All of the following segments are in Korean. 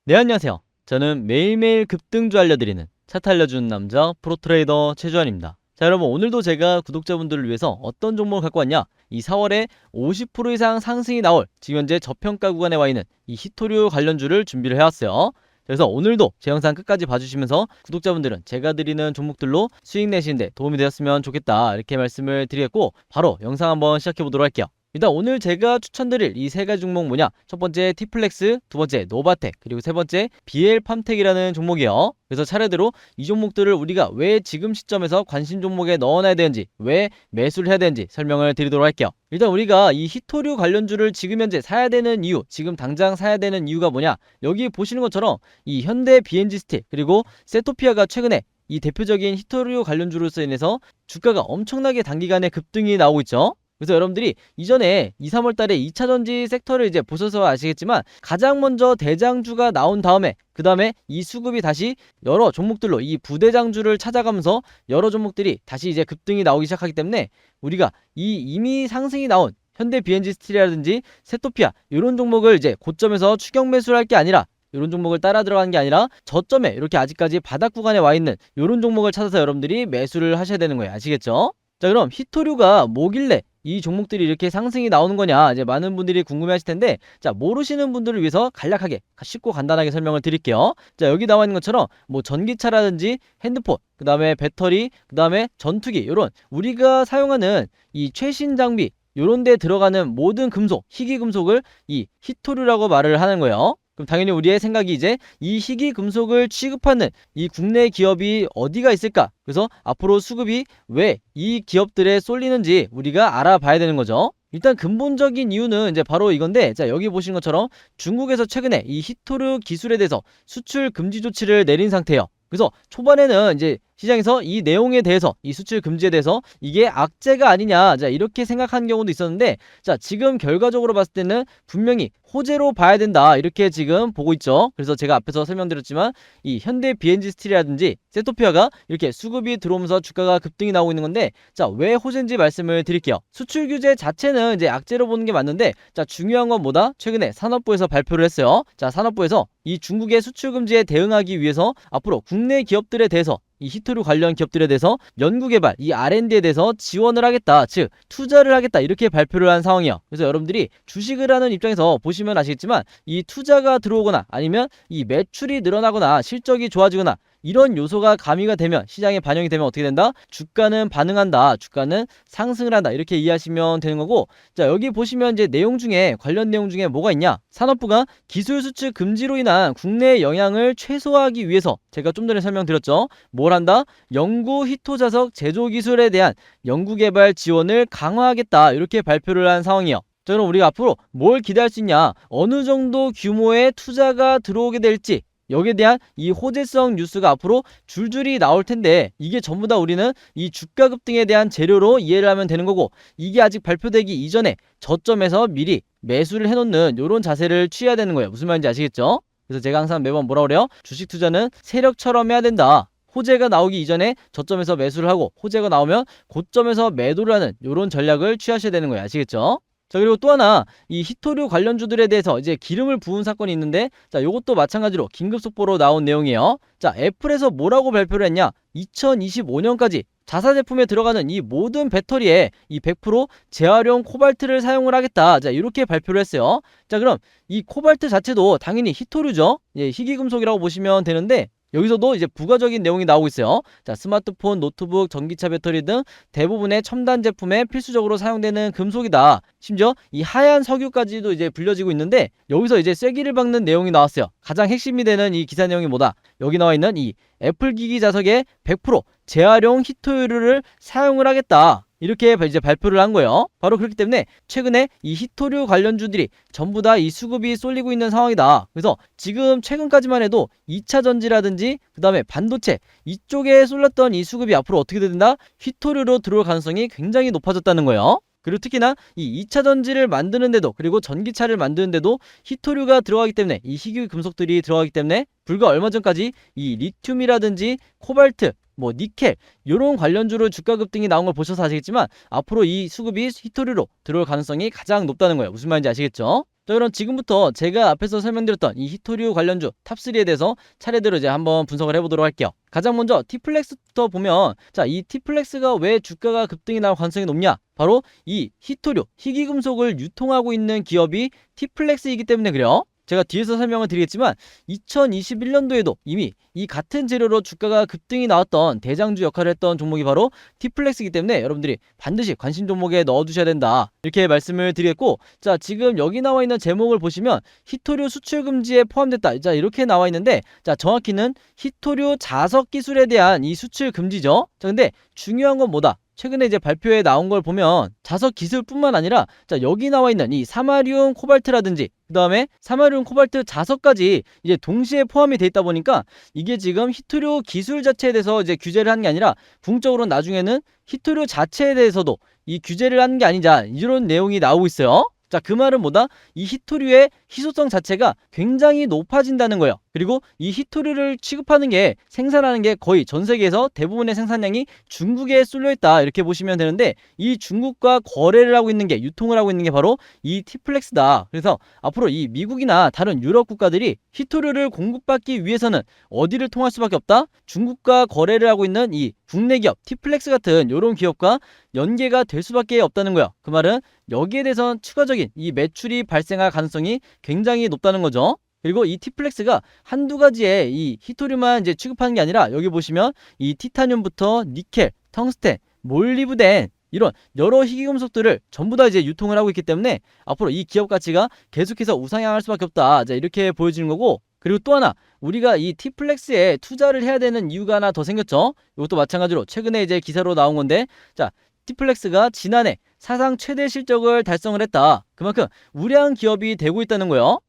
네, 안녕하세요. 저는 매일매일 급등주 알려드리는 차트 알려주는 남자 프로트레이더 최주환입니다. 자, 여러분, 오늘도 제가 구독자분들을 위해서 어떤 종목을 갖고 왔냐, 이 4월에 50% 이상 상승이 나올 지금 현재 저평가 구간에 와 있는 이 히토류 관련주를 준비를 해왔어요. 그래서 오늘도 제 영상 끝까지 봐주시면서 구독자분들은 제가 드리는 종목들로 수익 내시는데 도움이 되었으면 좋겠다, 이렇게 말씀을 드리겠고, 바로 영상 한번 시작해 보도록 할게요. 일단 오늘 제가 추천드릴 이 세 가지 종목 뭐냐, 첫 번째 티플렉스, 두 번째 노바텍, 그리고 세 번째 BL팜텍이라는 종목이에요. 그래서 차례대로 이 종목들을 우리가 왜 지금 시점에서 관심 종목에 넣어놔야 되는지, 왜 매수를 해야 되는지 설명을 드리도록 할게요. 일단 우리가 이 히토류 관련주를 지금 현재 사야 되는 이유, 지금 당장 사야 되는 이유가 뭐냐, 여기 보시는 것처럼 이 현대 BNG 스틸 그리고 세토피아가 최근에 이 대표적인 히토류 관련주로서 인해서 주가가 엄청나게 단기간에 급등이 나오고 있죠. 그래서 여러분들이 이전에 2, 3월 달에 2차전지 섹터를 이제 보셔서 아시겠지만, 가장 먼저 대장주가 나온 다음에 그 다음에 이 수급이 다시 여러 종목들로 이 부대장주를 찾아가면서 여러 종목들이 다시 이제 급등이 나오기 시작하기 때문에, 우리가 이 이미 상승이 나온 현대 BNG 스틸이라든지 세토피아 이런 종목을 이제 고점에서 추격 매수를 할 게 아니라, 이런 종목을 따라 들어가는 게 아니라 저점에 이렇게 아직까지 바닥 구간에 와 있는 이런 종목을 찾아서 여러분들이 매수를 하셔야 되는 거예요. 아시겠죠? 자, 그럼 히토류가 뭐길래 이 종목들이 이렇게 상승이 나오는 거냐, 이제 많은 분들이 궁금해 하실 텐데, 자, 모르시는 분들을 위해서 간략하게 쉽고 간단하게 설명을 드릴게요. 자, 여기 나와 있는 것처럼 뭐 전기차라든지 핸드폰, 그 다음에 배터리, 그 다음에 전투기, 이런 우리가 사용하는 이 최신 장비 요런 데 들어가는 모든 금속, 희귀 금속을 이 히토류라고 말을 하는 거예요. 그럼 당연히 우리의 생각이 이제 이 희귀 금속을 취급하는 이 국내 기업이 어디가 있을까? 그래서 앞으로 수급이 왜 이 기업들에 쏠리는지 우리가 알아봐야 되는 거죠. 일단 근본적인 이유는 이제 바로 이건데, 자, 여기 보신 것처럼 중국에서 최근에 이 히토류 기술에 대해서 수출 금지 조치를 내린 상태예요. 그래서 초반에는 이제 시장에서 이 내용에 대해서, 이 수출 금지에 대해서 이게 악재가 아니냐, 자, 이렇게 생각하는 경우도 있었는데, 자, 지금 결과적으로 봤을 때는 분명히 호재로 봐야 된다, 이렇게 지금 보고 있죠. 그래서 제가 앞에서 설명드렸지만 이 현대 BNG 스틸이라든지 세토피아가 이렇게 수급이 들어오면서 주가가 급등이 나오고 있는 건데, 자, 왜 호재인지 말씀을 드릴게요. 수출 규제 자체는 이제 악재로 보는 게 맞는데, 자, 중요한 건 뭐다? 최근에 산업부에서 발표를 했어요. 자, 산업부에서 이 중국의 수출 금지에 대응하기 위해서 앞으로 국내 기업들에 대해서, 이 히토류 관련 기업들에 대해서 연구개발, 이 R&D에 대해서 지원을 하겠다, 즉 투자를 하겠다, 이렇게 발표를 한 상황이에요. 그래서 여러분들이 주식을 하는 입장에서 보시면 아시겠지만, 이 투자가 들어오거나 아니면 이 매출이 늘어나거나 실적이 좋아지거나 이런 요소가 가미가 되면, 시장에 반영이 되면 어떻게 된다? 주가는 반응한다, 주가는 상승을 한다, 이렇게 이해하시면 되는 거고, 자, 여기 보시면 이제 내용 중에, 관련 내용 중에 뭐가 있냐, 산업부가 기술 수출 금지로 인한 국내 영향을 최소화하기 위해서, 제가 좀 전에 설명드렸죠, 뭘 한다? 연구 히토 자석 제조 기술에 대한 연구개발 지원을 강화하겠다, 이렇게 발표를 한 상황이에요. 자, 그럼 우리가 앞으로 뭘 기대할 수 있냐, 어느 정도 규모의 투자가 들어오게 될지, 여기에 대한 이 호재성 뉴스가 앞으로 줄줄이 나올 텐데, 이게 전부 다 우리는 이 주가 급등에 대한 재료로 이해를 하면 되는 거고, 이게 아직 발표되기 이전에 저점에서 미리 매수를 해놓는 이런 자세를 취해야 되는 거예요. 무슨 말인지 아시겠죠? 그래서 제가 항상 매번 뭐라 그래요? 주식 투자는 세력처럼 해야 된다. 호재가 나오기 이전에 저점에서 매수를 하고, 호재가 나오면 고점에서 매도를 하는 이런 전략을 취하셔야 되는 거예요. 아시겠죠? 자, 그리고 또 하나, 이 히토류 관련주들에 대해서 이제 기름을 부은 사건이 있는데, 자, 요것도 마찬가지로 긴급 속보로 나온 내용이에요. 자, 애플에서 뭐라고 발표를 했냐, 2025년까지 자사 제품에 들어가는 이 모든 배터리에 이 100% 재활용 코발트를 사용을 하겠다, 자, 이렇게 발표를 했어요. 자, 그럼 이 코발트 자체도 당연히 히토류죠. 예, 희귀금속이라고 보시면 되는데, 여기서도 이제 부가적인 내용이 나오고 있어요. 자, 스마트폰, 노트북, 전기차 배터리 등 대부분의 첨단 제품에 필수적으로 사용되는 금속이다. 심지어 이 하얀 석유까지도 이제 불려지고 있는데, 여기서 이제 쐐기를 박는 내용이 나왔어요. 가장 핵심이 되는 이 기사 내용이 뭐다? 여기 나와 있는 이 애플 기기 자석에 100% 재활용 히토류를 사용을 하겠다, 이렇게 이제 발표를 한 거예요. 바로 그렇기 때문에 최근에 이 히토류 관련주들이 전부 다 이 수급이 쏠리고 있는 상황이다. 그래서 지금 최근까지만 해도 2차전지라든지 그 다음에 반도체 이쪽에 쏠렸던 이 수급이 앞으로 어떻게 된다? 히토류로 들어올 가능성이 굉장히 높아졌다는 거예요. 그리고 특히나 이 2차전지를 만드는데도, 그리고 전기차를 만드는데도 히토류가 들어가기 때문에, 이 희귀 금속들이 들어가기 때문에, 불과 얼마 전까지 이 리튬이라든지 코발트, 뭐 니켈 이런 관련주로 주가 급등이 나온 걸 보셔서 아시겠지만, 앞으로 이 수급이 히토류로 들어올 가능성이 가장 높다는 거예요. 무슨 말인지 아시겠죠? 자, 그럼 지금부터 제가 앞에서 설명드렸던 이 히토류 관련주 탑3에 대해서 차례대로 이제 한번 분석을 해보도록 할게요. 가장 먼저 T플렉스부터 보면, 자, 이 T플렉스가 왜 주가가 급등이 나올 가능성이 높냐? 바로 이 히토류, 희귀금속을 유통하고 있는 기업이 T플렉스이기 때문에 그래요. 제가 뒤에서 설명을 드리겠지만 2021년도에도 이미 이 같은 재료로 주가가 급등이 나왔던 대장주 역할을 했던 종목이 바로 T플렉스이기 때문에 여러분들이 반드시 관심 종목에 넣어두셔야 된다, 이렇게 말씀을 드리겠고, 자, 지금 여기 나와 있는 제목을 보시면 히토류 수출 금지에 포함됐다, 자, 이렇게 나와 있는데, 자, 정확히는 히토류 자석 기술에 대한 이 수출 금지죠. 자, 근데 중요한 건 뭐다? 최근에 이제 발표에 나온 걸 보면 자석 기술뿐만 아니라, 자, 여기 나와 있는 이 사마리움 코발트라든지 그 다음에 사마리움 코발트 자석까지 이제 동시에 포함이 돼 있다 보니까 이게 지금 히토류 기술 자체에 대해서 이제 규제를 하는 게 아니라 궁극적으로 나중에는 히토류 자체에 대해서도 이 규제를 하는 게 아니냐, 이런 내용이 나오고 있어요. 자, 그 말은 뭐다? 이 히토류의 희소성 자체가 굉장히 높아진다는 거예요. 그리고 이 히토류를 취급하는 게, 생산하는 게 거의 전 세계에서 대부분의 생산량이 중국에 쏠려 있다, 이렇게 보시면 되는데, 이 중국과 거래를 하고 있는 게, 유통을 하고 있는 게 바로 이 T플렉스다. 그래서 앞으로 이 미국이나 다른 유럽 국가들이 히토류를 공급받기 위해서는 어디를 통할 수밖에 없다? 중국과 거래를 하고 있는 이 국내 기업 T플렉스 같은 이런 기업과 연계가 될 수밖에 없다는 거야. 그 말은 여기에 대해서는 추가적인 이 매출이 발생할 가능성이 굉장히 높다는 거죠. 그리고 이 T플렉스가 한두 가지의 이 히토류만 이제 취급하는 게 아니라, 여기 보시면 이 티타늄부터 니켈, 텅스텐, 몰리브덴, 이런 여러 희귀금속들을 전부 다 이제 유통을 하고 있기 때문에 앞으로 이 기업 가치가 계속해서 우상향할 수밖에 없다, 자, 이렇게 보여지는 거고, 그리고 또 하나, 우리가 이 T플렉스에 투자를 해야 되는 이유가 하나 더 생겼죠. 이것도 마찬가지로 최근에 이제 기사로 나온 건데, 자, T플렉스가 지난해 사상 최대 실적을 달성을 했다. 그만큼 우량 기업이 되고 있다는 거예요.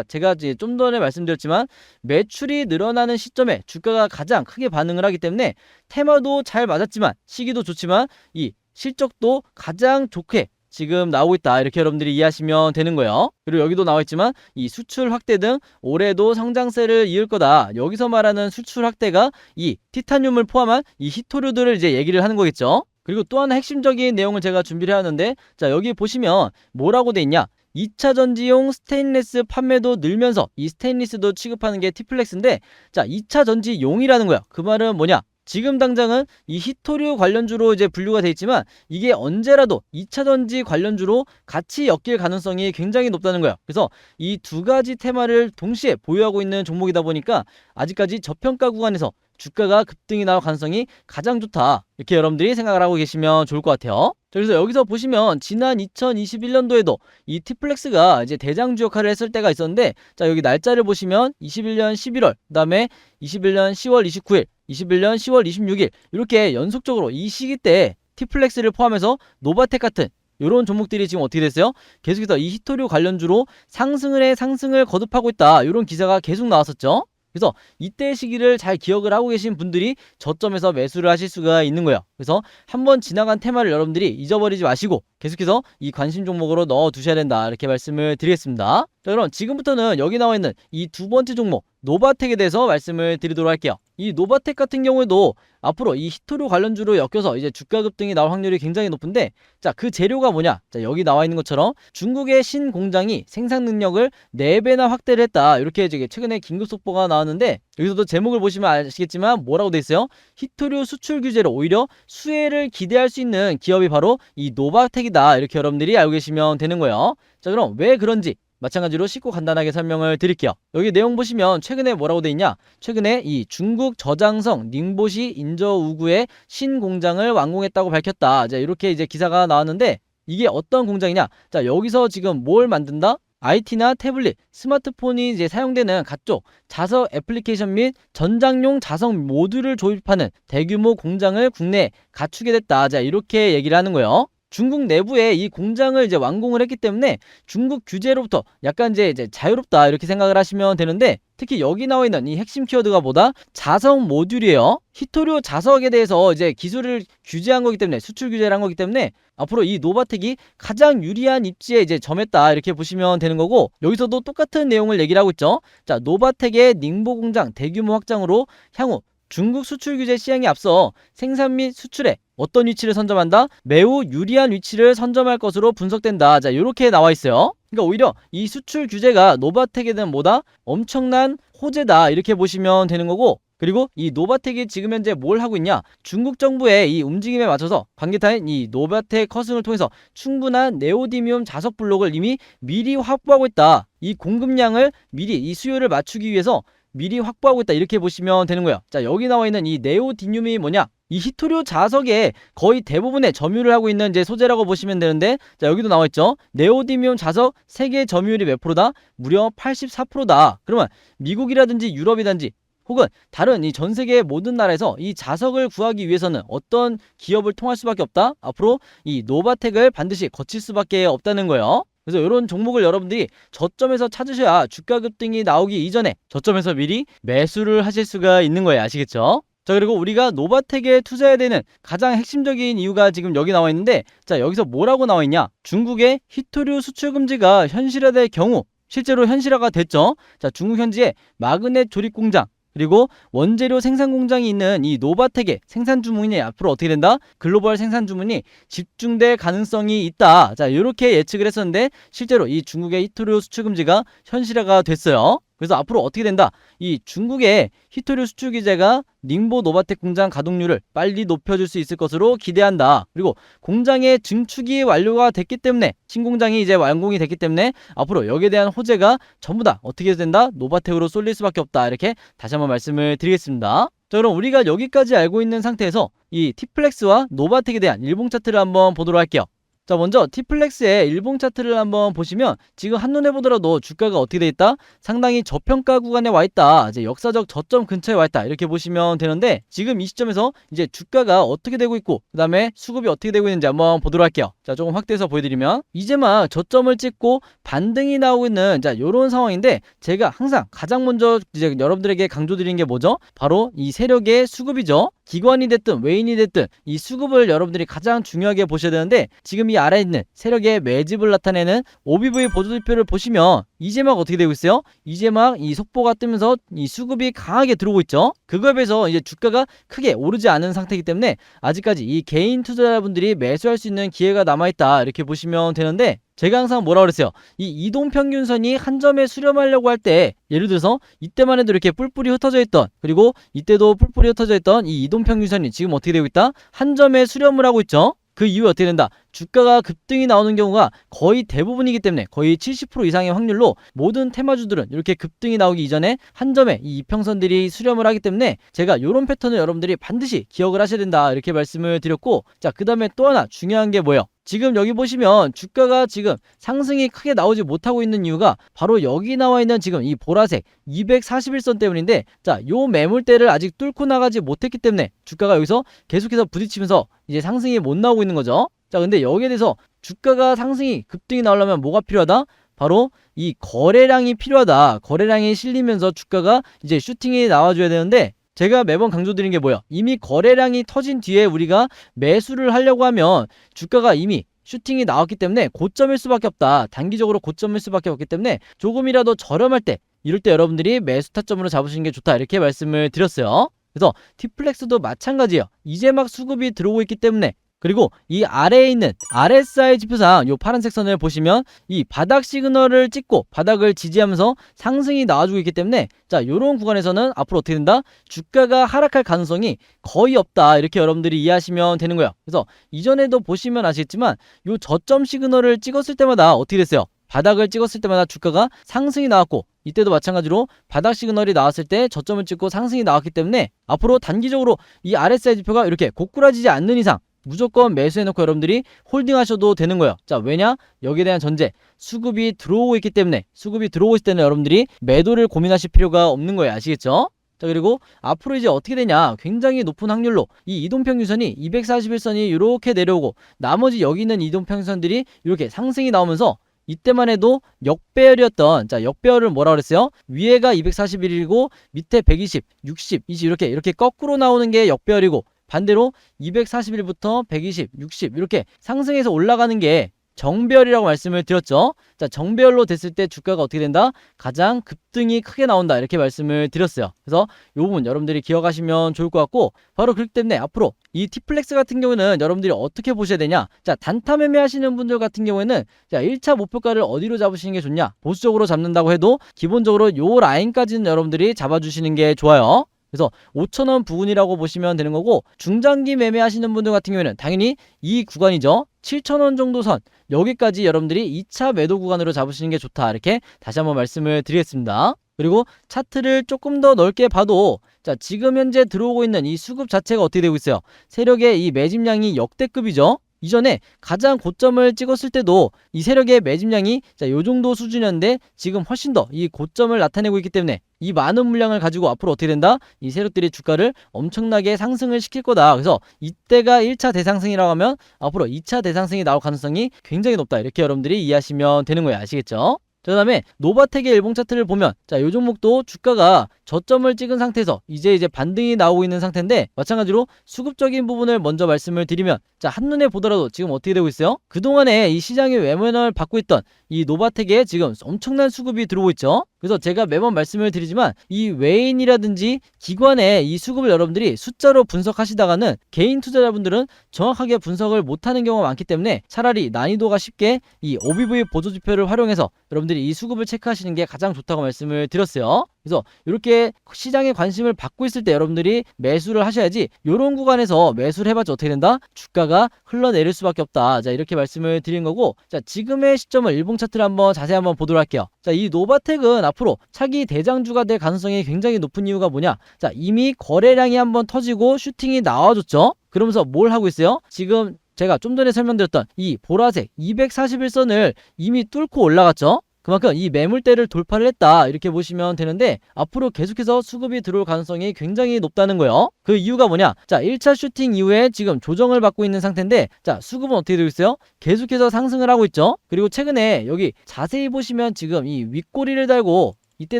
제가 이제 좀 전에 말씀드렸지만 매출이 늘어나는 시점에 주가가 가장 크게 반응을 하기 때문에 테마도 잘 맞았지만, 시기도 좋지만 이 실적도 가장 좋게 지금 나오고 있다, 이렇게 여러분들이 이해하시면 되는 거예요. 그리고 여기도 나와 있지만 이 수출 확대 등 올해도 성장세를 이을 거다. 여기서 말하는 수출 확대가 이 티타늄을 포함한 이 히토류들을 이제 얘기를 하는 거겠죠. 그리고 또 하나 핵심적인 내용을 제가 준비를 해왔는데, 자, 여기 보시면 뭐라고 돼 있냐? 2차 전지용 스테인리스 판매도 늘면서 이 스테인리스도 취급하는 게 T플렉스인데, 자, 2차 전지용이라는 거야. 그 말은 뭐냐? 지금 당장은 이 히토류 관련주로 이제 분류가 돼 있지만 이게 언제라도 2차 전지 관련주로 같이 엮일 가능성이 굉장히 높다는 거야. 그래서 이 두 가지 테마를 동시에 보유하고 있는 종목이다 보니까 아직까지 저평가 구간에서 주가가 급등이 나올 가능성이 가장 좋다, 이렇게 여러분들이 생각을 하고 계시면 좋을 것 같아요. 그래서 여기서 보시면 지난 2021년도에도 이 T플렉스가 이제 대장주 역할을 했을 때가 있었는데, 자, 여기 날짜를 보시면 21년 11월, 그 다음에 21년 10월 29일, 21년 10월 26일, 이렇게 연속적으로 이 시기 때 T플렉스를 포함해서 노바텍 같은 이런 종목들이 지금 어떻게 됐어요? 계속해서 이 히토류 관련주로 상승을 거듭하고 있다, 이런 기사가 계속 나왔었죠. 그래서 이때 시기를 잘 기억을 하고 계신 분들이 저점에서 매수를 하실 수가 있는 거예요. 그래서 한번 지나간 테마를 여러분들이 잊어버리지 마시고 계속해서 이 관심 종목으로 넣어 두셔야 된다, 이렇게 말씀을 드리겠습니다. 자, 그럼 지금부터는 여기 나와 있는 이 두 번째 종목 노바텍에 대해서 말씀을 드리도록 할게요. 이 노바텍 같은 경우에도 앞으로 이 히토류 관련주로 엮여서 이제 주가 급등이 나올 확률이 굉장히 높은데, 자, 그 재료가 뭐냐? 자, 여기 나와 있는 것처럼 중국의 신 공장이 생산 능력을 4배나 확대를 했다, 이렇게 최근에 긴급 속보가 나왔는데, 여기서도 제목을 보시면 아시겠지만 뭐라고 돼 있어요? 히토류 수출 규제로 오히려 수혜를 기대할 수 있는 기업이 바로 이 노바텍이다, 이렇게 여러분들이 알고 계시면 되는 거예요. 자, 그럼 왜 그런지 마찬가지로 쉽고 간단하게 설명을 드릴게요. 여기 내용 보시면 최근에 뭐라고 돼 있냐? 최근에 이 중국 저장성 닝보시 인저우구의 신공장을 완공했다고 밝혔다. 자, 이렇게 이제 기사가 나왔는데, 이게 어떤 공장이냐? 자, 여기서 지금 뭘 만든다? IT나 태블릿, 스마트폰이 이제 사용되는 각종 자석 애플리케이션 및 전장용 자석 모듈을 조립하는 대규모 공장을 국내에 갖추게 됐다. 자, 이렇게 얘기를 하는 거예요. 중국 내부에 이 공장을 이제 완공을 했기 때문에 중국 규제로부터 약간 이제 자유롭다, 이렇게 생각을 하시면 되는데, 특히 여기 나와 있는 이 핵심 키워드가 뭐다? 자석 모듈이에요. 히토류 자석에 대해서 이제 기술을 규제한 거기 때문에, 수출 규제를 한 거기 때문에 앞으로 이 노바텍이 가장 유리한 입지에 이제 점했다, 이렇게 보시면 되는 거고, 여기서도 똑같은 내용을 얘기를 하고 있죠. 자, 노바텍의 닝보 공장 대규모 확장으로 향후 중국 수출 규제 시행에 앞서 생산 및 수출에 어떤 위치를 선점한다? 매우 유리한 위치를 선점할 것으로 분석된다. 자, 이렇게 나와 있어요. 그러니까 오히려 이 수출 규제가 노바텍에 대한 뭐다? 엄청난 호재다 이렇게 보시면 되는 거고, 그리고 이 노바텍이 지금 현재 뭘 하고 있냐? 중국 정부의 이 움직임에 맞춰서 관계타인 이 노바텍 커승을 통해서 충분한 네오디뮴 자석 블록을 이미 미리 확보하고 있다. 이 공급량을 미리 이 수요를 맞추기 위해서 미리 확보하고 있다 이렇게 보시면 되는 거예요. 자, 여기 나와 있는 이 네오디뮴이 뭐냐? 이 히토류 자석의 거의 대부분의 점유를 하고 있는 이제 소재라고 보시면 되는데, 자, 여기도 나와 있죠. 네오디뮴 자석 세계 점유율이 몇 프로다? 무려 84%다. 그러면 미국이라든지 유럽이든지 혹은 다른 이 전 세계의 모든 나라에서 이 자석을 구하기 위해서는 어떤 기업을 통할 수밖에 없다? 앞으로 이 노바텍을 반드시 거칠 수밖에 없다는 거예요. 그래서 이런 종목을 여러분들이 저점에서 찾으셔야 주가 급등이 나오기 이전에 저점에서 미리 매수를 하실 수가 있는 거예요. 아시겠죠? 자, 그리고 우리가 노바텍에 투자해야 되는 가장 핵심적인 이유가 지금 여기 나와 있는데, 자, 여기서 뭐라고 나와 있냐? 중국의 히토류 수출 금지가 현실화될 경우, 실제로 현실화가 됐죠. 자, 중국 현지에 마그넷 조립 공장 그리고 원재료 생산 공장이 있는 이 노바텍의 생산 주문이 앞으로 어떻게 된다? 글로벌 생산 주문이 집중될 가능성이 있다. 자, 이렇게 예측을 했었는데 실제로 이 중국의 히토류 수출 금지가 현실화가 됐어요. 그래서 앞으로 어떻게 된다? 이 중국의 히토류 수출 규제가 닝보 노바텍 공장 가동률을 빨리 높여줄 수 있을 것으로 기대한다. 그리고 공장의 증축이 완료가 됐기 때문에, 신공장이 이제 완공이 됐기 때문에 앞으로 여기에 대한 호재가 전부 다 어떻게 된다? 노바텍으로 쏠릴 수밖에 없다. 이렇게 다시 한번 말씀을 드리겠습니다. 자, 그럼 우리가 여기까지 알고 있는 상태에서 이 티플렉스와 노바텍에 대한 일봉 차트를 한번 보도록 할게요. 자, 먼저 티플렉스의 일봉 차트를 한번 보시면 지금 한눈에 보더라도 주가가 어떻게 돼 있다? 상당히 저평가 구간에 와 있다. 이제 역사적 저점 근처에 와 있다. 이렇게 보시면 되는데, 지금 이 시점에서 이제 주가가 어떻게 되고 있고 그 다음에 수급이 어떻게 되고 있는지 한번 보도록 할게요. 자, 조금 확대해서 보여드리면 이제 막 저점을 찍고 반등이 나오고 있는 자, 요런 상황인데, 제가 항상 가장 먼저 이제 여러분들에게 강조드리는 게 뭐죠? 바로 이 세력의 수급이죠. 기관이 됐든 외인이 됐든 이 수급을 여러분들이 가장 중요하게 보셔야 되는데, 지금 이 아래에 있는 세력의 매집을 나타내는 OBV 보조지표를 보시면 이제 막 어떻게 되고 있어요? 이제 막 이 속보가 뜨면서 이 수급이 강하게 들어오고 있죠. 그거에 비해서 이제 주가가 크게 오르지 않은 상태이기 때문에 아직까지 이 개인 투자자분들이 매수할 수 있는 기회가 남아있다 이렇게 보시면 되는데, 제가 항상 뭐라 그랬어요? 이 이동평균선이 한 점에 수렴하려고 할 때, 예를 들어서 이때만 해도 이렇게 뿔뿔이 흩어져 있던, 그리고 이때도 뿔뿔이 흩어져 있던 이 이동평균선이 지금 어떻게 되고 있다? 한 점에 수렴을 하고 있죠. 그 이후에 어떻게 된다? 주가가 급등이 나오는 경우가 거의 대부분이기 때문에, 거의 70% 이상의 확률로 모든 테마주들은 이렇게 급등이 나오기 이전에 한 점에 이 이평선들이 수렴을 하기 때문에, 제가 이런 패턴을 여러분들이 반드시 기억을 하셔야 된다 이렇게 말씀을 드렸고, 자, 그 다음에 또 하나 중요한 게 뭐예요? 지금 여기 보시면 주가가 지금 상승이 크게 나오지 못하고 있는 이유가 바로 여기 나와 있는 지금 이 보라색 241선 때문인데, 자, 요 매물대를 아직 뚫고 나가지 못했기 때문에 주가가 여기서 계속해서 부딪히면서 이제 상승이 못 나오고 있는 거죠. 자, 근데 여기에 대해서 주가가 상승이 급등이 나오려면 뭐가 필요하다? 바로 이 거래량이 필요하다. 거래량이 실리면서 주가가 이제 슈팅이 나와줘야 되는데, 제가 매번 강조드린 게 뭐예요? 이미 거래량이 터진 뒤에 우리가 매수를 하려고 하면 주가가 이미 슈팅이 나왔기 때문에 고점일 수밖에 없다. 단기적으로 고점일 수밖에 없기 때문에 조금이라도 저렴할 때, 이럴 때 여러분들이 매수 타점으로 잡으시는 게 좋다 이렇게 말씀을 드렸어요. 그래서 티플렉스도 마찬가지예요. 이제 막 수급이 들어오고 있기 때문에, 그리고 이 아래에 있는 RSI 지표상 요 파란색 선을 보시면 이 바닥 시그널을 찍고 바닥을 지지하면서 상승이 나와주고 있기 때문에, 자, 요런 구간에서는 앞으로 어떻게 된다? 주가가 하락할 가능성이 거의 없다 이렇게 여러분들이 이해하시면 되는 거예요. 그래서 이전에도 보시면 아시겠지만 요 저점 시그널을 찍었을 때마다 어떻게 됐어요? 바닥을 찍었을 때마다 주가가 상승이 나왔고, 이때도 마찬가지로 바닥 시그널이 나왔을 때 저점을 찍고 상승이 나왔기 때문에, 앞으로 단기적으로 이 RSI 지표가 이렇게 고꾸라지지 않는 이상 무조건 매수해놓고 여러분들이 홀딩하셔도 되는 거예요. 자, 왜냐? 여기에 대한 전제, 수급이 들어오고 있기 때문에, 수급이 들어오고 있을 때는 여러분들이 매도를 고민하실 필요가 없는 거예요. 아시겠죠? 자, 그리고 앞으로 이제 어떻게 되냐? 굉장히 높은 확률로 이 이동평균선이 241선이 이렇게 내려오고, 나머지 여기 있는 이동평균선들이 이렇게 상승이 나오면서, 이때만 해도 역배열이었던, 자, 역배열을 뭐라 그랬어요? 위에가 241이고 밑에 120, 60, 20 이렇게 거꾸로 나오는 게 역배열이고, 반대로 241부터 120, 60 이렇게 상승해서 올라가는 게 정배열이라고 말씀을 드렸죠. 자, 정배열로 됐을 때 주가가 어떻게 된다? 가장 급등이 크게 나온다 이렇게 말씀을 드렸어요. 그래서 이 부분 여러분들이 기억하시면 좋을 것 같고, 바로 그렇기 때문에 앞으로 이 T플렉스 같은 경우는 여러분들이 어떻게 보셔야 되냐, 자, 단타 매매 하시는 분들 같은 경우에는 자, 1차 목표가를 어디로 잡으시는 게 좋냐, 보수적으로 잡는다고 해도 기본적으로 요 라인까지는 여러분들이 잡아주시는 게 좋아요. 그래서 5,000원 부근이라고 보시면 되는 거고, 중장기 매매하시는 분들 같은 경우에는 당연히 이 구간이죠. 7,000원 정도 선, 여기까지 여러분들이 2차 매도 구간으로 잡으시는 게 좋다 이렇게 다시 한번 말씀을 드리겠습니다. 그리고 차트를 조금 더 넓게 봐도, 자, 지금 현재 들어오고 있는 이 수급 자체가 어떻게 되고 있어요? 세력의 이 매집량이 역대급이죠. 이전에 가장 고점을 찍었을 때도 이 세력의 매집량이 자, 요 정도 수준이었는데 지금 훨씬 더 이 고점을 나타내고 있기 때문에 이 많은 물량을 가지고 앞으로 어떻게 된다? 이 세력들이 주가를 엄청나게 상승을 시킬 거다. 그래서 이때가 1차 대상승이라고 하면 앞으로 2차 대상승이 나올 가능성이 굉장히 높다. 이렇게 여러분들이 이해하시면 되는 거예요. 아시겠죠? 그 다음에 노바텍의 일봉 차트를 보면, 자, 요 종목도 주가가 저점을 찍은 상태에서 이제 반등이 나오고 있는 상태인데, 마찬가지로 수급적인 부분을 먼저 말씀을 드리면, 자, 한눈에 보더라도 지금 어떻게 되고 있어요? 그동안에 이 시장의 외면을 받고 있던 이 노바텍에 지금 엄청난 수급이 들어오고 있죠. 그래서 제가 매번 말씀을 드리지만, 이 외인이라든지 기관의 이 수급을 여러분들이 숫자로 분석하시다가는 개인 투자자분들은 정확하게 분석을 못하는 경우가 많기 때문에 차라리 난이도가 쉽게 이 OBV 보조지표를 활용해서 여러분들이 이 수급을 체크하시는 게 가장 좋다고 말씀을 드렸어요. 그래서 이렇게 시장에 관심을 받고 있을 때 여러분들이 매수를 하셔야지, 이런 구간에서 매수를 해봤자 어떻게 된다? 주가가 흘러내릴 수밖에 없다. 자, 이렇게 말씀을 드린 거고, 자, 지금의 시점을 일봉 차트를 자세히 한번 보도록 할게요. 자, 이 노바텍은 앞으로 차기 대장주가 될 가능성이 굉장히 높은 이유가 뭐냐? 자, 이미 거래량이 한번 터지고 슈팅이 나와줬죠. 그러면서 뭘 하고 있어요? 지금 제가 좀 전에 설명드렸던 이 보라색 241선을 이미 뚫고 올라갔죠. 그만큼 이 매물대를 돌파를 했다 이렇게 보시면 되는데, 앞으로 계속해서 수급이 들어올 가능성이 굉장히 높다는 거예요. 그 이유가 뭐냐? 자, 1차 슈팅 이후에 지금 조정을 받고 있는 상태인데, 자, 수급은 어떻게 되고 있어요? 계속해서 상승을 하고 있죠. 그리고 최근에 여기 자세히 보시면 지금 이 윗꼬리를 달고, 이때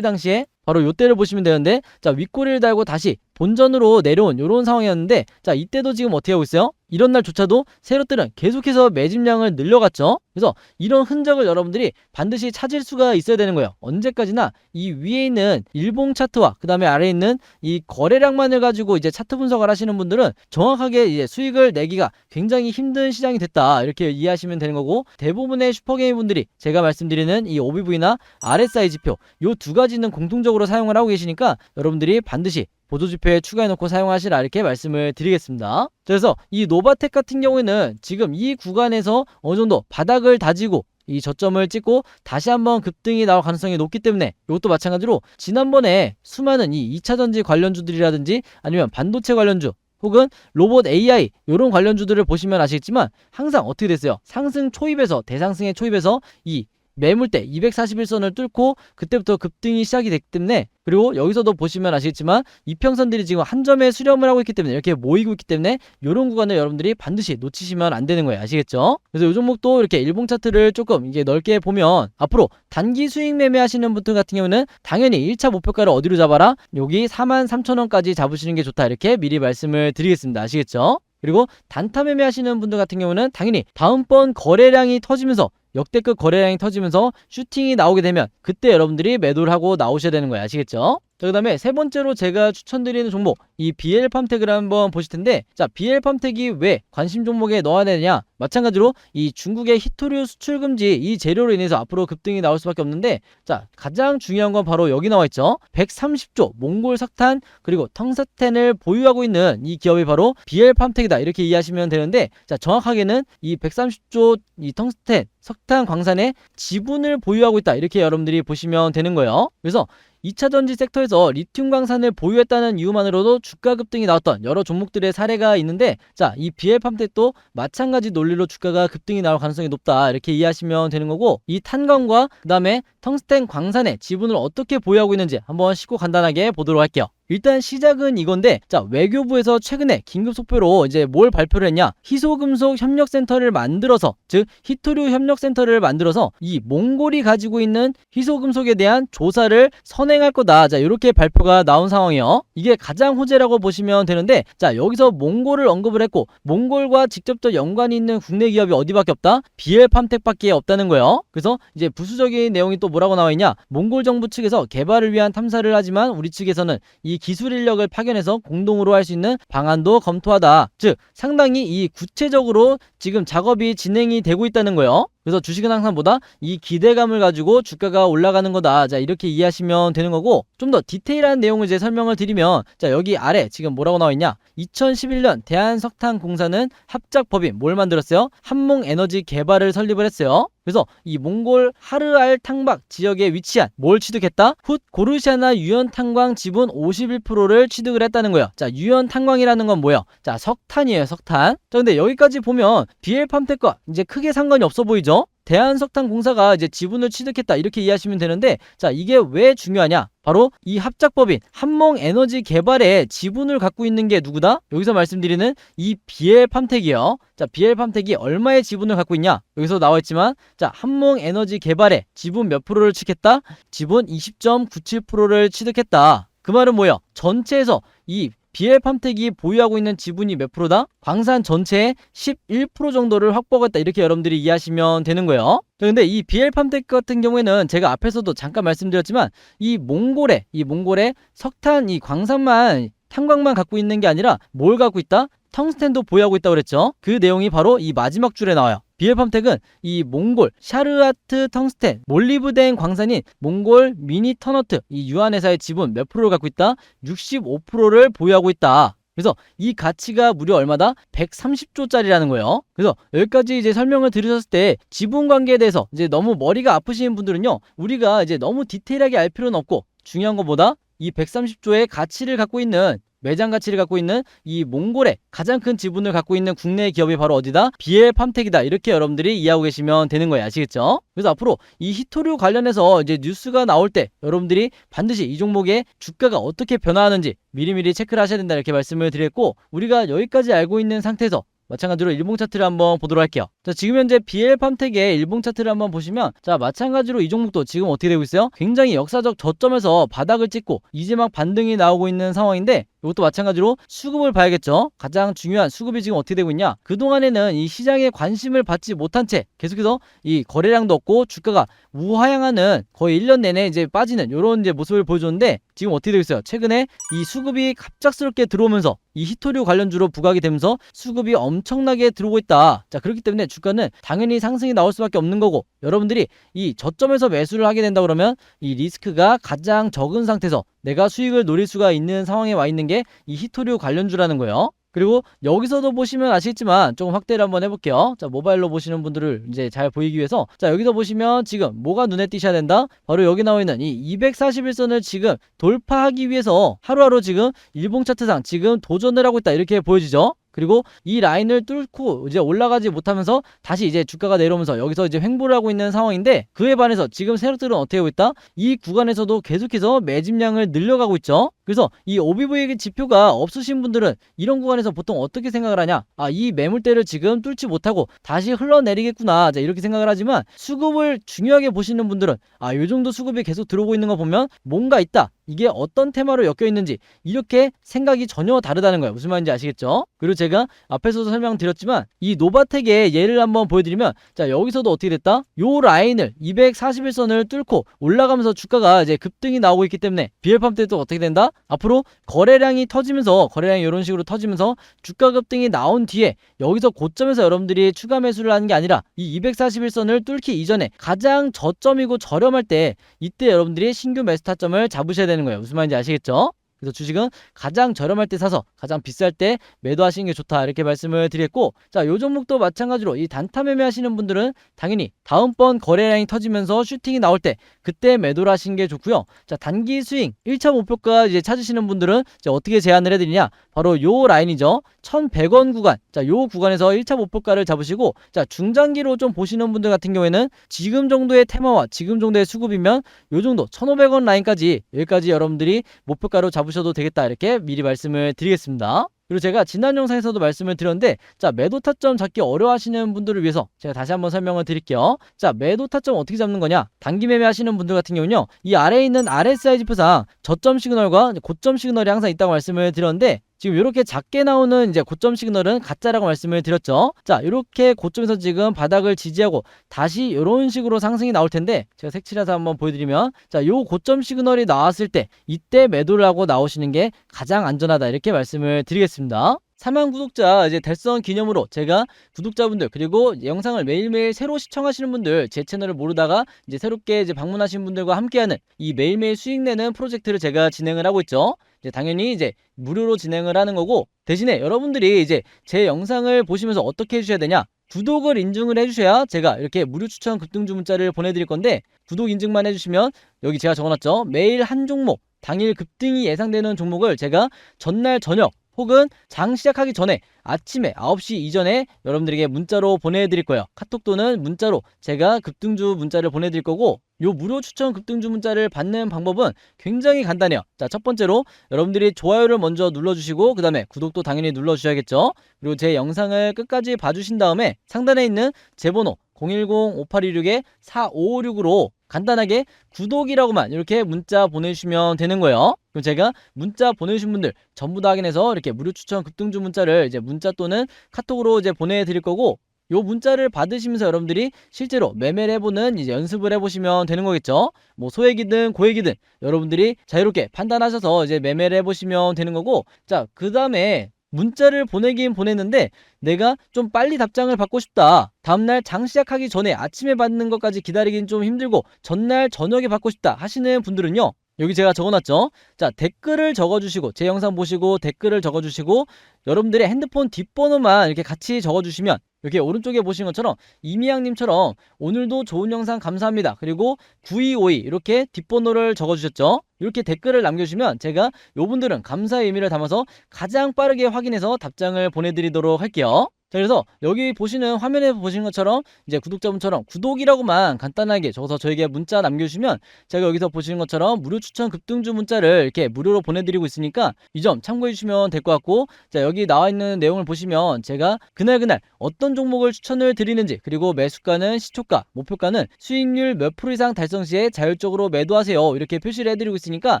당시에 바로 요때를 보시면 되는데, 자, 윗꼬리를 달고 다시 본전으로 내려온 요런 상황이었는데, 자, 이때도 지금 어떻게 하고 있어요? 이런 날조차도 세력들은 계속해서 매집량을 늘려갔죠. 그래서 이런 흔적을 여러분들이 반드시 찾을 수가 있어야 되는 거예요. 언제까지나 이 위에 있는 일봉 차트와 그 다음에 아래에 있는 이 거래량만을 가지고 이제 차트 분석을 하시는 분들은 정확하게 이제 수익을 내기가 굉장히 힘든 시장이 됐다 이렇게 이해하시면 되는 거고, 대부분의 슈퍼게임 분들이 제가 말씀드리는 이 OBV나 RSI 지표 요 두 가지는 공통적으로 사용을 하고 계시니까 여러분들이 반드시 보조지표에 추가해놓고 사용하시라 이렇게 말씀을 드리겠습니다. 그래서 이 노바텍 같은 경우에는 지금 이 구간에서 어느 정도 바닥을 다지고 이 저점을 찍고 다시 한번 급등이 나올 가능성이 높기 때문에, 이것도 마찬가지로 지난번에 수많은 이 2차전지 관련주들이라든지 아니면 반도체 관련주 혹은 로봇 AI 이런 관련주들을 보시면 아시겠지만, 항상 어떻게 됐어요? 상승 초입에서 대상승의 초입에서 이 매물대 241선을 뚫고 그때부터 급등이 시작이 됐기 때문에, 그리고 여기서도 보시면 아시겠지만 이평선들이 지금 한 점에 수렴을 하고 있기 때문에 이렇게 모이고 있기 때문에 이런 구간을 여러분들이 반드시 놓치시면 안 되는 거예요. 아시겠죠? 그래서 이 종목도 이렇게 일봉 차트를 조금 이게 넓게 보면, 앞으로 단기 수익 매매하시는 분들 같은 경우는 당연히 1차 목표가를 어디로 잡아라? 여기 43,000원까지 잡으시는 게 좋다 이렇게 미리 말씀을 드리겠습니다. 아시겠죠? 그리고 단타 매매하시는 분들 같은 경우는 당연히 다음번 거래량이 터지면서, 역대급 거래량이 터지면서 슈팅이 나오게 되면 그때 여러분들이 매도를 하고 나오셔야 되는 거예요. 아시겠죠? 자, 그 다음에 세 번째로 제가 추천드리는 종목, 이 BL팜텍을 한번 보실 텐데, 자, BL팜텍이 왜 관심 종목에 넣어야 되느냐? 마찬가지로 이 중국의 히토류 수출 금지 이 재료로 인해서 앞으로 급등이 나올 수밖에 없는데, 자, 가장 중요한 건 바로 여기 나와 있죠. 130조 몽골 석탄 그리고 텅스텐을 보유하고 있는 이 기업이 바로 BL팜텍이다 이렇게 이해하시면 되는데, 자, 정확하게는 이 130조 이 텅스텐 석탄 광산의 지분을 보유하고 있다 이렇게 여러분들이 보시면 되는 거예요. 그래서 2차전지 섹터에서 리튬 광산을 보유했다는 이유만으로도 주가 급등이 나왔던 여러 종목들의 사례가 있는데, 자, 이 BL팜텍도 마찬가지 논리로 주가가 급등이 나올 가능성이 높다 이렇게 이해하시면 되는 거고, 이 탄광과 그 다음에 텅스텐 광산의 지분을 어떻게 보유하고 있는지 한번 쉽고 간단하게 보도록 할게요. 일단 시작은 이건데, 자, 외교부에서 최근에 긴급 속보로 이제 뭘 발표를 했냐? 희소금속 협력센터를 만들어서, 즉 히토류 협력센터를 만들어서 이 몽골이 가지고 있는 희소금속에 대한 조사를 선행할 거다. 자, 이렇게 발표가 나온 상황이에요. 이게 가장 호재라고 보시면 되는데, 자, 여기서 몽골을 언급을 했고, 몽골과 직접적 연관이 있는 국내 기업이 어디밖에 없다? BL팜텍밖에 없다는 거예요. 그래서 이제 부수적인 내용이 또 뭐라고 나와 있냐? 몽골 정부 측에서 개발을 위한 탐사를 하지만 우리 측에서는 이 기술 인력을 파견해서 공동으로 할 수 있는 방안도 검토하다. 즉 상당히 이 구체적으로 지금 작업이 진행이 되고 있다는 거예요. 그래서 주식은 항상 뭐다? 이 기대감을 가지고 주가가 올라가는 거다. 자, 이렇게 이해하시면 되는 거고, 좀 더 디테일한 내용을 이제 설명을 드리면, 자, 여기 아래 지금 뭐라고 나와 있냐? 2011년 대한석탄공사는 합작법인 뭘 만들었어요? 한몽에너지 개발을 설립을 했어요. 그래서 이 몽골 하르알 탕박 지역에 위치한 뭘 취득했다? 훗 고르샤나 유연 탄광 지분 51%를 취득을 했다는 거예요. 자, 유연 탄광이라는 건 뭐예요? 자, 석탄이에요, 석탄. 자, 근데 여기까지 보면 BL팜텍과 이제 크게 상관이 없어 보이죠? 대한석탄공사가 이제 지분을 취득했다, 이렇게 이해하시면 되는데, 자, 이게 왜 중요하냐? 바로 이 합작법인 한몽에너지 개발에 지분을 갖고 있는 게 누구다? 여기서 말씀드리는 이 BL팜텍이에요. 자, BL팜텍이 얼마의 지분을 갖고 있냐? 여기서 나와 있지만, 자, 한몽에너지 개발에 지분 몇 프로를 취득했다? 지분 20.97%를 취득했다. 그 말은 뭐예요? 전체에서 이 BL팜텍이 보유하고 있는 지분이 몇 프로다? 광산 전체의 11% 정도를 확보하겠다, 이렇게 여러분들이 이해하시면 되는 거예요. 근데 이 BL팜텍 같은 경우에는 제가 앞에서도 잠깐 말씀드렸지만 이 몽골의 석탄 이 광산만 탄광만 갖고 있는 게 아니라 뭘 갖고 있다? 텅스텐도 보유하고 있다고 그랬죠. 그 내용이 바로 이 마지막 줄에 나와요. BL팜텍은 이 몽골 샤르아트 텅스텐 몰리브덴 광산인 몽골 미니터너트 이 유한회사의 지분 몇 프로를 갖고 있다? 65%를 보유하고 있다. 그래서 이 가치가 무려 얼마다? 130조짜리라는 거예요. 그래서 여기까지 이제 설명을 드리셨을 때 지분 관계에 대해서 이제 너무 머리가 아프신 분들은요, 우리가 이제 너무 디테일하게 알 필요는 없고, 중요한 것보다 이 130조의 가치를 갖고 있는, 매장 가치를 갖고 있는 이 몽골의 가장 큰 지분을 갖고 있는 국내 기업이 바로 어디다? BL팜텍이다. 이렇게 여러분들이 이해하고 계시면 되는 거예요. 아시겠죠? 그래서 앞으로 이 히토류 관련해서 이제 뉴스가 나올 때 여러분들이 반드시 이 종목의 주가가 어떻게 변화하는지 미리미리 체크를 하셔야 된다, 이렇게 말씀을 드렸고, 우리가 여기까지 알고 있는 상태에서 마찬가지로 일봉 차트를 한번 보도록 할게요. 자, 지금 현재 BL팜텍의 일봉 차트를 한번 보시면, 자, 마찬가지로 이 종목도 지금 어떻게 되고 있어요? 굉장히 역사적 저점에서 바닥을 찍고 이제 막 반등이 나오고 있는 상황인데, 이것도 마찬가지로 수급을 봐야겠죠. 가장 중요한 수급이 지금 어떻게 되고 있냐? 그동안에는 이 시장에 관심을 받지 못한 채 계속해서 이 거래량도 없고 주가가 우하향하는, 거의 1년 내내 이제 빠지는 이런 이제 모습을 보여줬는데, 지금 어떻게 되고 있어요? 최근에 이 수급이 갑작스럽게 들어오면서 이 히토류 관련주로 부각이 되면서 수급이 엄청나게 들어오고 있다. 자, 그렇기 때문에 주가는 당연히 상승이 나올 수밖에 없는 거고, 여러분들이 이 저점에서 매수를 하게 된다 그러면 이 리스크가 가장 적은 상태에서 내가 수익을 노릴 수가 있는 상황에 와 있는 게 이 히토류 관련주라는 거예요. 그리고 여기서도 보시면 아시겠지만 조금 확대를 한번 해볼게요. 자, 모바일로 보시는 분들을 이제 잘 보이기 위해서, 자, 여기서 보시면 지금 뭐가 눈에 띄셔야 된다? 바로 여기 나와 있는 이 241선을 지금 돌파하기 위해서 하루하루 지금 일봉 차트상 지금 도전을 하고 있다, 이렇게 보여지죠. 그리고 이 라인을 뚫고 이제 올라가지 못하면서 다시 이제 주가가 내려오면서 여기서 이제 횡보를 하고 있는 상황인데, 그에 반해서 지금 세력들은 어떻게 하고 있다? 이 구간에서도 계속해서 매집량을 늘려가고 있죠. 그래서 이 OBV 지표가 없으신 분들은 이런 구간에서 보통 어떻게 생각을 하냐? 아, 이 매물대를 지금 뚫지 못하고 다시 흘러내리겠구나. 자, 이렇게 생각을 하지만, 수급을 중요하게 보시는 분들은 아, 요 정도 수급이 계속 들어오고 있는 거 보면 뭔가 있다, 이게 어떤 테마로 엮여 있는지, 이렇게 생각이 전혀 다르다는 거예요. 무슨 말인지 아시겠죠? 그리고 제가 앞에서도 설명드렸지만 이 노바텍의 예를 한번 보여드리면, 자, 여기서도 어떻게 됐다? 요 라인을 241선을 뚫고 올라가면서 주가가 이제 급등이 나오고 있기 때문에 BL팜텍도 어떻게 된다? 앞으로 거래량이 터지면서, 거래량이 이런 식으로 터지면서 주가 급등이 나온 뒤에 여기서 고점에서 여러분들이 추가 매수를 하는 게 아니라 이 241선을 뚫기 이전에 가장 저점이고 저렴할 때, 이때 여러분들이 신규 매수 타점을 잡으셔야 되는 거예요. 무슨 말인지 아시겠죠? 그래서 주식은 가장 저렴할 때 사서 가장 비쌀 때 매도하시는 게 좋다, 이렇게 말씀을 드렸고, 자, 요 종목도 마찬가지로 이 단타 매매 하시는 분들은 당연히 다음번 거래량이 터지면서 슈팅이 나올 때 그때 매도를 하시는 게 좋고요. 자, 단기 스윙 1차 목표가 이제 찾으시는 분들은 이제 어떻게 제안을 해드리냐? 바로 요 라인이죠. 1100원 구간. 자, 요 구간에서 1차 목표가를 잡으시고, 자, 중장기로 좀 보시는 분들 같은 경우에는 지금 정도의 테마와 지금 정도의 수급이면 요 정도 1500원 라인까지, 여기까지 여러분들이 목표가로 잡으시면 잡으셔도 되겠다 이렇게 미리 말씀을 드리겠습니다. 그리고 제가 지난 영상에서도 말씀을 드렸는데, 자, 매도 타점 잡기 어려워하시는 분들을 위해서 제가 다시 한번 설명을 드릴게요. 자, 매도 타점 어떻게 잡는 거냐? 단기 매매 하시는 분들 같은 경우는요, 이 아래에 있는 RSI 지표상 저점 시그널과 고점 시그널이 항상 있다고 말씀을 드렸는데, 지금 이렇게 작게 나오는 이제 고점 시그널은 가짜라고 말씀을 드렸죠. 자, 이렇게 고점에서 지금 바닥을 지지하고 다시 이런 식으로 상승이 나올 텐데, 제가 색칠해서 한번 보여드리면, 자, 요 고점 시그널이 나왔을 때 이때 매도를 하고 나오시는 게 가장 안전하다 이렇게 말씀을 드리겠습니다. 3만 구독자 이제 달성 기념으로 제가 구독자분들, 그리고 영상을 매일매일 새로 시청하시는 분들, 제 채널을 모르다가 이제 새롭게 이제 방문하신 분들과 함께하는 이 매일매일 수익 내는 프로젝트를 제가 진행을 하고 있죠. 이제 당연히 이제 무료로 진행을 하는 거고, 대신에 여러분들이 이제 제 영상을 보시면서 어떻게 해주셔야 되냐? 구독을 인증을 해주셔야 제가 이렇게 무료 추천 급등주 문자를 보내드릴 건데, 구독 인증만 해주시면 여기 제가 적어놨죠. 매일 한 종목, 당일 급등이 예상되는 종목을 제가 전날 저녁 혹은 장 시작하기 전에 아침에 9시 이전에 여러분들에게 문자로 보내드릴 거예요. 카톡 또는 문자로 제가 급등주 문자를 보내드릴 거고, 요 무료 추천 급등주 문자를 받는 방법은 굉장히 간단해요. 자, 첫 번째로 여러분들이 좋아요를 먼저 눌러주시고, 그 다음에 구독도 당연히 눌러주셔야겠죠. 그리고 제 영상을 끝까지 봐주신 다음에 상단에 있는 제 번호 010-5826-4556으로 간단하게 구독이라고만 이렇게 문자 보내주시면 되는 거예요. 그럼 제가 문자 보내주신 분들 전부 다 확인해서 이렇게 무료 추천 급등주 문자를 이제 문자 또는 카톡으로 이제 보내드릴 거고, 요 문자를 받으시면서 여러분들이 실제로 매매를 해보는 이제 연습을 해보시면 되는 거겠죠. 뭐 소액이든 고액이든 여러분들이 자유롭게 판단하셔서 이제 매매를 해보시면 되는 거고, 자, 그 다음에 문자를 보내긴 보냈는데 내가 좀 빨리 답장을 받고 싶다, 다음날 장 시작하기 전에 아침에 받는 것까지 기다리긴 좀 힘들고 전날 저녁에 받고 싶다 하시는 분들은요, 여기 제가 적어놨죠. 자, 댓글을 적어주시고, 제 영상 보시고 댓글을 적어주시고, 여러분들의 핸드폰 뒷번호만 이렇게 같이 적어주시면, 이렇게 오른쪽에 보시는 것처럼 이미양님처럼 오늘도 좋은 영상 감사합니다, 그리고 9252 이렇게 뒷번호를 적어주셨죠. 이렇게 댓글을 남겨주시면 제가 요분들은 감사의 의미를 담아서 가장 빠르게 확인해서 답장을 보내드리도록 할게요. 자, 그래서 여기 보시는 화면에 보시는 것처럼 이제 구독자분처럼 구독이라고만 간단하게 적어서 저에게 문자 남겨주시면 제가 여기서 보시는 것처럼 무료 추천 급등주 문자를 이렇게 무료로 보내드리고 있으니까 이 점 참고해 주시면 될 것 같고, 자, 여기 나와 있는 내용을 보시면 제가 그날 어떤 종목을 추천을 드리는지, 그리고 매수가는 시초가, 목표가는 수익률 몇 프로 이상 달성 시에 자율적으로 매도하세요 이렇게 표시를 해드리고 있으니까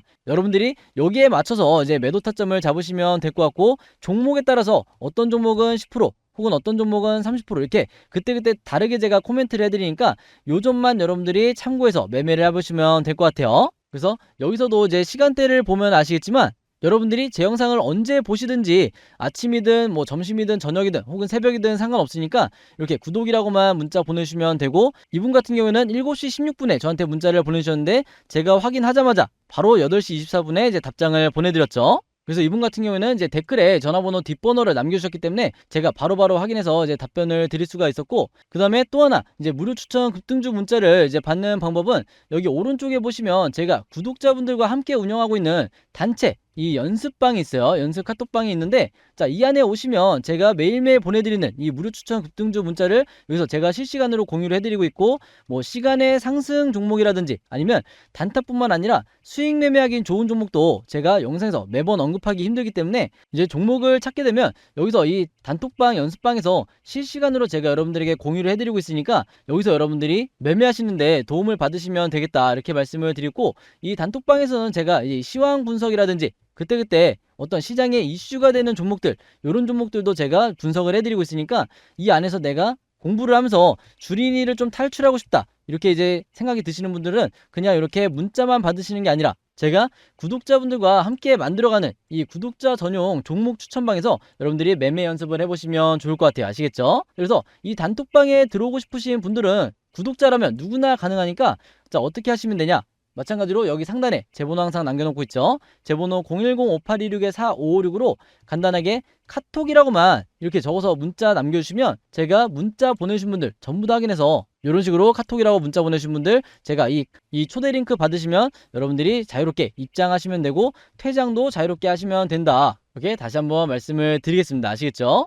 여러분들이 여기에 맞춰서 이제 매도 타점을 잡으시면 될 것 같고, 종목에 따라서 어떤 종목은 10% 혹은 어떤 종목은 30% 이렇게 그때그때 다르게 제가 코멘트를 해드리니까 요 점만 여러분들이 참고해서 매매를 해보시면 될 것 같아요. 그래서 여기서도 이제 시간대를 보면 아시겠지만 여러분들이 제 영상을 언제 보시든지 아침이든 뭐 점심이든 저녁이든 혹은 새벽이든 상관없으니까 이렇게 구독이라고만 문자 보내주시면 되고, 이분 같은 경우에는 7시 16분에 저한테 문자를 보내주셨는데 제가 확인하자마자 바로 8시 24분에 이제 답장을 보내드렸죠. 그래서 이분 같은 경우에는 이제 댓글에 전화번호 뒷번호를 남겨주셨기 때문에 제가 바로바로 확인해서 이제 답변을 드릴 수가 있었고, 그 다음에 또 하나 이제 무료 추천 급등주 문자를 이제 받는 방법은 여기 오른쪽에 보시면 제가 구독자분들과 함께 운영하고 있는 단체 이 연습방이 있어요. 연습 카톡방이 있는데, 자, 이 안에 오시면 제가 매일매일 보내드리는 이 무료 추천 급등주 문자를 여기서 제가 실시간으로 공유를 해드리고 있고, 뭐 시간의 상승 종목이라든지 아니면 단타뿐만 아니라 수익 매매하기 좋은 종목도 제가 영상에서 매번 언급하기 힘들기 때문에 이제 종목을 찾게 되면 여기서 이 단톡방 연습방에서 실시간으로 제가 여러분들에게 공유를 해드리고 있으니까 여기서 여러분들이 매매하시는데 도움을 받으시면 되겠다 이렇게 말씀을 드리고, 이 단톡방에서는 제가 이 시황 분석이라든지 그때그때 어떤 시장에 이슈가 되는 종목들, 이런 종목들도 제가 분석을 해드리고 있으니까 이 안에서 내가 공부를 하면서 주린이를 좀 탈출하고 싶다 이렇게 이제 생각이 드시는 분들은 그냥 이렇게 문자만 받으시는 게 아니라 제가 구독자분들과 함께 만들어가는 이 구독자 전용 종목 추천방에서 여러분들이 매매 연습을 해보시면 좋을 것 같아요. 아시겠죠? 그래서 이 단톡방에 들어오고 싶으신 분들은 구독자라면 누구나 가능하니까, 자, 어떻게 하시면 되냐? 마찬가지로 여기 상단에 제 번호 항상 남겨놓고 있죠. 제 번호 010-5826-4556으로 간단하게 카톡이라고만 이렇게 적어서 문자 남겨주시면 제가 문자 보내주신 분들 전부 다 확인해서 이런 식으로 카톡이라고 문자 보내주신 분들 제가 이 초대 링크 받으시면 여러분들이 자유롭게 입장하시면 되고 퇴장도 자유롭게 하시면 된다. 이렇게 다시 한번 말씀을 드리겠습니다. 아시겠죠?